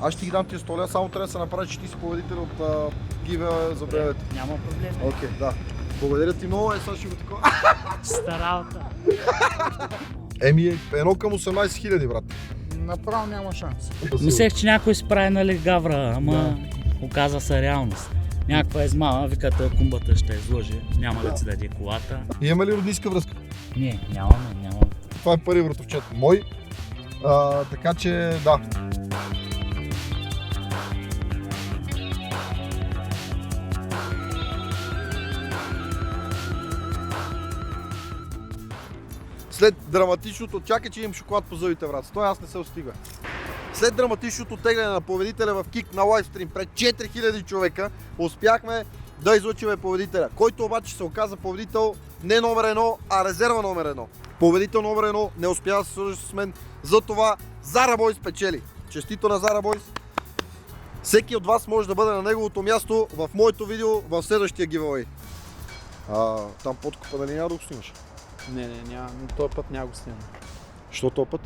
Аз ще ти ги дам тия 100 лева, само трябва да се направи, че ти си победител от гивеа за бревете. Няма проблем. Окей, да. Благодаря ти много, сега ще го такова. Чиста работа. Еми, 1 към 18 000, брат. Направо няма шанс. Мислех, че някой си прави, нали, гавра, ама оказа се реалност. Някаква измама, вика, той кумбата ще изложи, няма да ти даде колата. Имаме ли роднинска връзка? Не, нямаме. Това е първи братовчет мой. Така че, да. След драматичното, чакай, че имам шоколад по зъбите, брат. Стой, аз не се остига. След драматичното тегляне на победителя в КИК на лайвстрим пред 4000 човека, успяхме да излъчиме победителя, който обаче се оказа победител не номер 1, а резерва номер 1. Победител номер 1 не успя да се свържи с мен, затова Зара Бойс спечели. Честито на Зара Бойс. Всеки от вас може да бъде на неговото място в моето видео в следващия giveaway. Там подкупа дали няма да го снимаш? Не, няма. Този път няма го снимам. Що този път?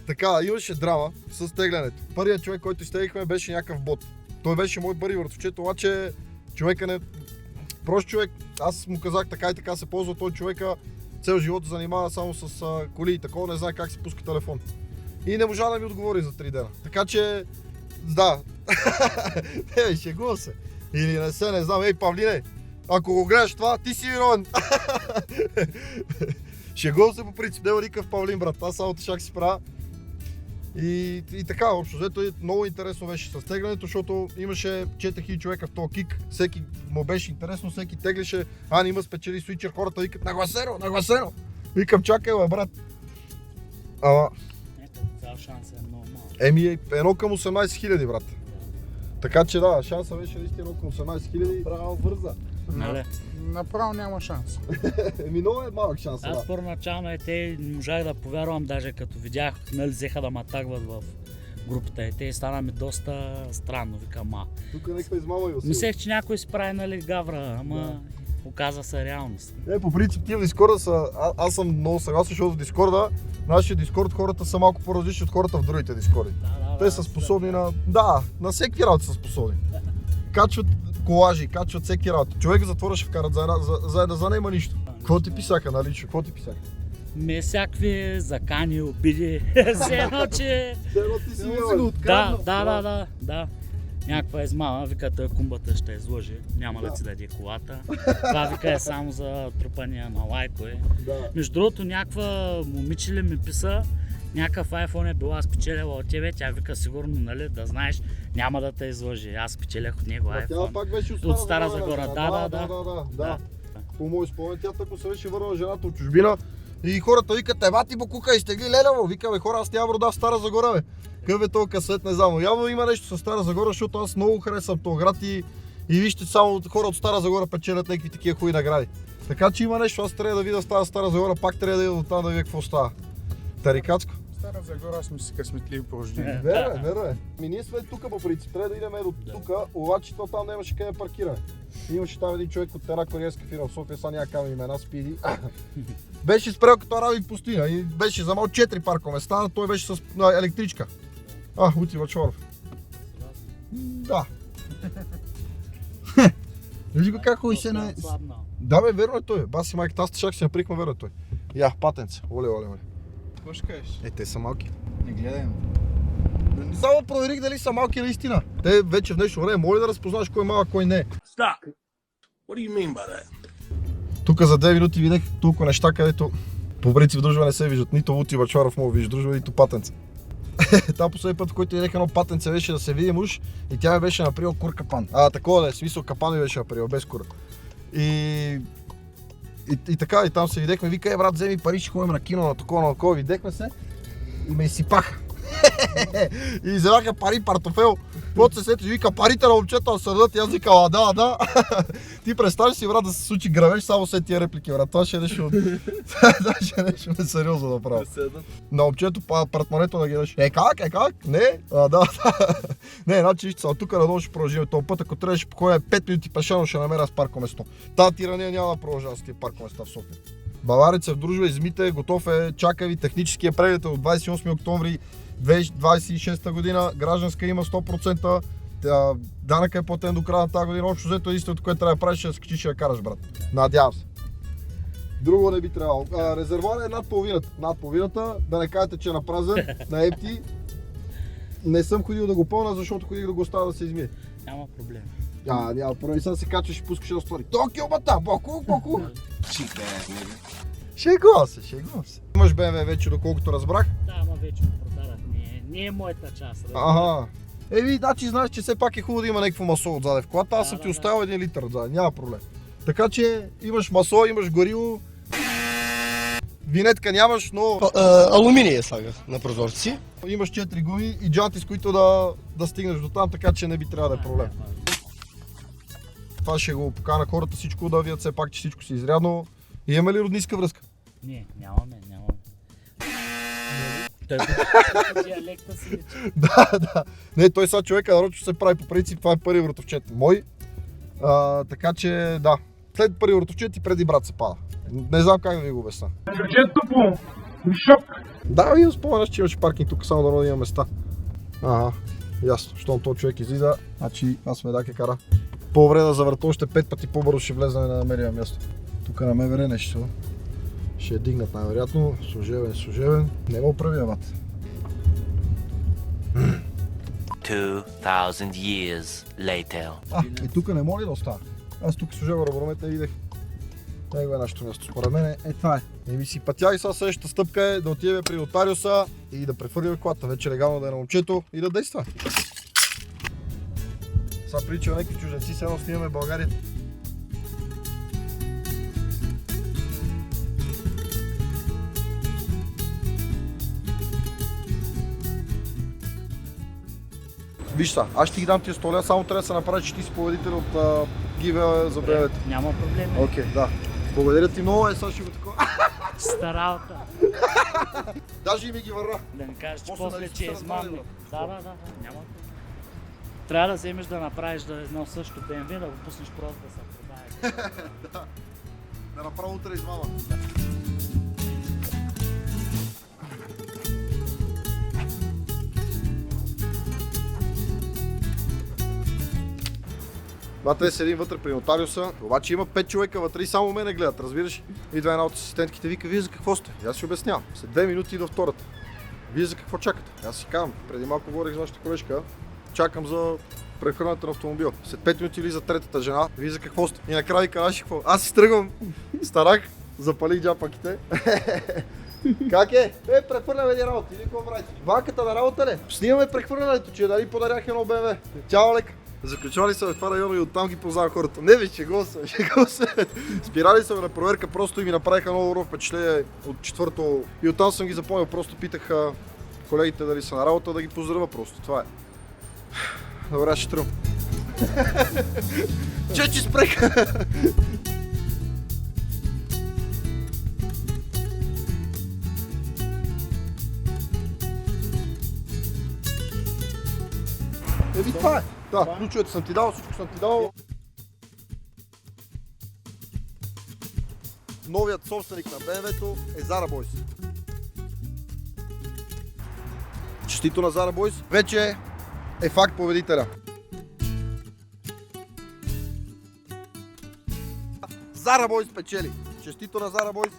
Така, имаше драма с теглянето. Първият човек, който изтеглихме, беше някакъв бот. Той беше мой първи вратовчет, обаче човека не... Прост човек, аз му казах така и така се ползва той човека, цел живот се занимава само с коли и такова, не знае как се пуска телефон. И не можа да ми отговори за 3 дена. Така че, да. Шегува се. Или не се, не знам, ей Павлине, ако го гледаш това, ти си виновен. Шегувам се по принцип, не никакъв Павлин, брат, аз само тъшак си правя. И така, общо взето много интересно беше с теглянето, защото имаше 4000 човека в този кик, всеки му беше интересно, всеки теглеше, не има спечели свичер, хората викат нагласено, нагласено. Викам, чакай бе, брат. Ето, цял шанс е много малък. Еми, 1 към 18 000, брат. Така че да, шанса беше наистина 1 към 18 000. Право бърза. Нали? Направо няма шанс. Еми, много е малък шанс. Аз първоначално те не можах да повярвам, даже като видях, нали, взеха да ме тагват в групата и те стана ми доста странно, викам, Тук някаква измама и усилия. Мислех, че някой си прави, нали, гавра, ама оказа се реалност. По принцип тия в Дискорда са, аз съм много съгласен, защото в Дискорда, нашия Дискорд хората са малко по-различни от хората в другите Дискорди. Те са способни на всеки работа са способни. Качват колажи, качват всеки работа. Човек в затвора ще вкарат за няма нищо. Какво ти писаха, нали? Какво ти писаха? Всякакви закани, обиди, все едно, че... ти си Да. Някаква измама, вика, той кумбата ще изложи, няма да ти даде колата. Това вика е само за трупания на лайкове. Между другото, някаква момиче ли ми писа, някакъв iPhone е била спечелила от тебе, тя вика сигурно, нали, да знаеш, няма да те изложи. Аз спечелях от него iPhone. Тя пак беше от Стара Загора. Да. По мой спомен, тя тако се беше върнала жената от чужбина и хората викат, ти букука, изтегли леляво. Викаме, хора, аз нямам рода в Стара Загора, бе. Какъв е този късмет, не знам. Явно има нещо с Стара Загора, защото аз много харесвам този град и вижте, само хора от Стара Загора печелят някакви такива хубави награди. Така че има нещо, аз трябва да видя Стара Загора, пак трябва да ида оттам да видя какво става. Тарикатско. Стара Загора сме си късметливи по рождение. Верно е. Ние сме тук по принцип, трябва да идем до тук, обаче то там нямаше къде паркиране. Имаше там един човек от една куриерска фирма в София, сега няма камера имена, Спиди. Беше спрял като араби в пустиня и беше замал 4 паркоместа, той беше с електричка. Ути Вачоров. Да. Виж го как хуй се на... Да бе, верно е той. Баси майката, аз тъшак си наприхме, верно е той. Патенце. Оле. Какво ще кажеш? Те са малки. Не гледай. Само проверих дали са малки наистина. Те вече в днешно време може да разпознаш кой е малък, кой не е. Stop. What do you mean by that? Тук за 2 минути видях толкова неща, където по принцип в дружба не се виждат. Нито Лути Бачваров мога вижда дружба, нито Патенце. Та последния път, в който идех едно патенце, беше да се види муж и тя беше направил кур капан. Такова да е, смисъл капан ми беше направил, без кура. И така, и там се видехме, вика, брат, вземи пари, ще ходим на кино, на такова, видехме се и ме изсипаха. И вземаха пари, портофел. После се сетиш, вика, парите на момчета съдът, и аз викам, да. Ти представиш си, брат, да се случи гравеж само след тия реплики, брат. Това ще е нещо... Това ще е нещо несериозно да правя. На момчето, апартмането да гледаш. Как? Не? Да. Не, значи, тук надолу ще продължим този път, ако трябваше по 5 минути пешано ще намеря с парко место. Та тирания няма да продължава с тия парко места в София. Баварец е в дружба, измите, готов е, чака ви техническия преглед от 28 октомври 2026 година, гражданска има 100%, данъка е платен до края на тази година, общо взето единственото, което трябва да правиш е да скачиш и да караш, брат. Надявам се. Друго не би трябвало. Резервуар е над половината. Над половината, да не кажете, че е на празен, на empty. Не съм ходил да го пълна, защото ходих да го оставя да се измие. Няма проблем. Няма проблем. Сега се качваш и пускаш да стори. Токио, бата! Боку! Шегувам се. Имаш BMW вече, доколкото разбрах. Да, ама вече го продадах. Не е моята част. Ага. Значи знаеш, че все пак е хубаво да има някакво масло отзаде в колата. Аз съм ти оставил 1 литър отзаде, няма проблем. Така че имаш масло, имаш гориво. Винетка нямаш, но... Алуминия слага на прозорци. Имаш 4 гуми и джанти, с които да стигнеш до там, така че не би трябва да е проблем. Това ще го покана хората всичко да видят все пак, че всичко си изрядно. И имаме ли роднинска връзка? Не, нямаме. Той диалекта си личи. Да. Не, той сега човека нарочно се прави по принцип, това е първи вратовчет мой. Така че да, след първи вратовчет и преди брат се пада. Не знам как да ви го обясня. Тупо! Шок! Да, вие споменаш, че имаш паркинг тук, само да има места. Ага, ясно. Щом този човек излиза, значи аз сме даке кара. По-добре да завърта още 5 пъти по-бързо ще влезе на намерия място. Тук на МВР нещо. Ще я дигнат най-вероятно. Служебен. Не го прави, бат. 2000 years later. И тук не мога ли да остава? Аз тук служебен робромета видях. Него е нашето място. Според мен това е. И ми си пътя и сега следващата стъпка е да отидем при нотариуса и да прехвърлим колата. Вече легално да е на момчето и да действа. Сега прилича на някакви чужденци, сега снимаме в България. Виж са, аз ще ти ги дам тия столя, само трябва да се направи, че ти си победител от гиве за бревете. Няма проблем. Окей, да. Благодаря ти много, сега ще го такова. Чиста работа. Даже и ми ги върна. Да не кажеш, че После после нали че е ще измамник. разбрали, Да, няма проблем. Трябва да вземеш да направиш да едно също BMW, да го пуснеш просто да се продае. Да направо утре измама. Бате, седим вътре при нотариуса, обаче има 5 човека вътре и само мене гледат, разбираш? Идва една от асистентките, вика, вие за какво сте? И аз ще обяснявам. След 2 минути идва втората. Вие за какво чакате? Аз си казвам, преди малко говорих с вашата колежка, чакам за прехвърлянето на автомобил. След 5 минути влиза третата жена, вие за какво сте? И накрая вика, аз какво? Аз си тръгвам, старах, запалих джапаките. Как е? Прехвърляме ни работа, или какво правите? Банката на работа ли? Снимаме прехвърлянето, че дали подарях едно БМВ. Чао, лека! Заключвали са в това районо и оттам ги познавам хората. Не бе, шегува се. Спирали са на проверка, просто и ми направиха много добро впечатление от четвърто. И оттам съм ги запомнил, просто питах колегите дали са на работа, да ги поздравя просто. Това е. Добре, ще тръм. Че спрех! Еби, това е. Да, ключовете съм ти дал, всичко съм ти дал. Новият собственик на BMW-то е Zara Boys. Честито на Zara Boys. Вече е факт победителя. Zara Boys печели. Честито на Zara Boys.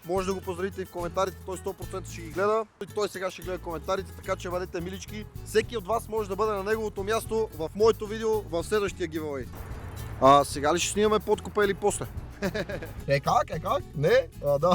Може да го поздравите и в коментарите, той 100% ще ги гледа. Той сега ще гледа коментарите, така че бъдете милички. Всеки от вас може да бъде на неговото място в моето видео в следващия giveaway. Сега ли ще снимаме подкупа или после? Как? Не? Да.